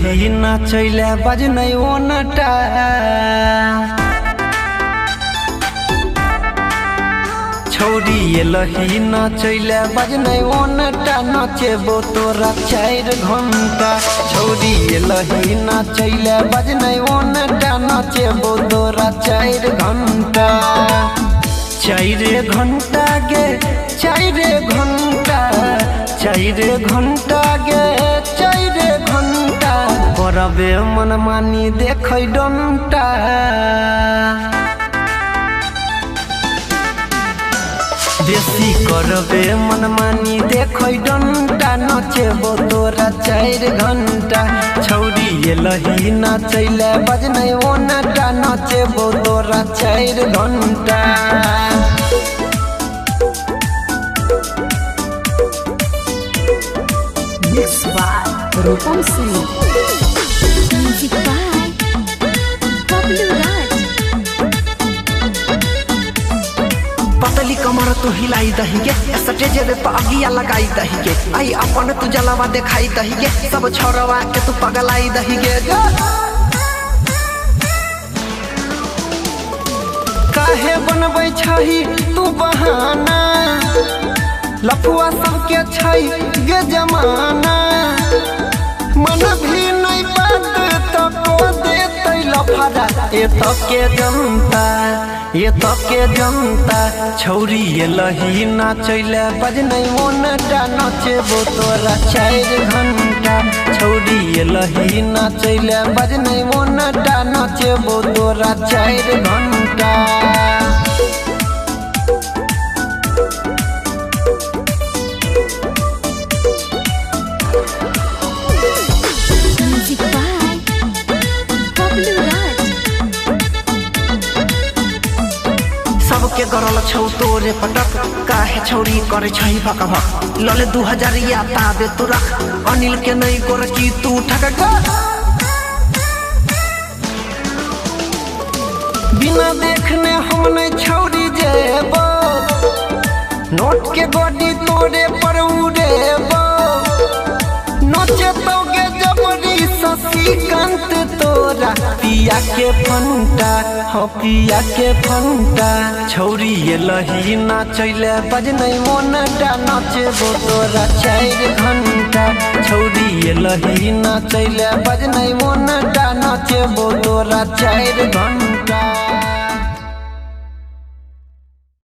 लही नाचैले बजनै ओनटा छौरी लही नाचैले बजनै ओनटा नचेबो तोरा 4 घंटा छौरी लही नाचैले बजनै ओनटा नचेबो तोरा 4 घंटा 4 घंटा गे 4 घंटा 4 घंटा गे 4 घंटा करबे मनमानी देखै डंटा बेसी करबे मनमानी देखै डंटा नचेबो तोरा 4 घंटा छौरी लही नाचैले बजनै ओनटा नचेबो तोरा 4 घंटा Mix by Rupam Singh. Music by Pablo Raj. पतली कमर तू हिलाई दही गे स्टेज पे अगिया लगाई दही गे आई अपन तू जलावा दिखाई दही गे सब छोरवा के तू पगलाई दही गे काहे बनबै छही तू बहाना लफुआ सबके छै गे जमाना मन भी नहीं बात तो को देतै लफड़ा ए तब के जनता छौरी लही नाचैले बजनै ओनटा नचेबो तोरा 4 घंटा छौरी लही नाचैले बजनै ओनटा नचेबो तोरा 4 घंटा Music by Pablo Raj. सबके गरल छौ तोरे पटक काहे छौरी करे छही भक भक लले 2000 या ताबे तू रख अनिल के नहीं गोर की तू ठक बिना देखने हम नहीं छौरी जेबो नोट के गोडी तोरे पर उड़ेबो नोचे तोगे जबरी शशिकांत तोरा पिया के फंटा हो पिया के फंटा छौरी लही नाचैले बजनै ओनटा नचेबो तोरा 4 घंटा छौरी लही नाचैले बजनै ओनटा नचेबो तोरा 4 घंटा।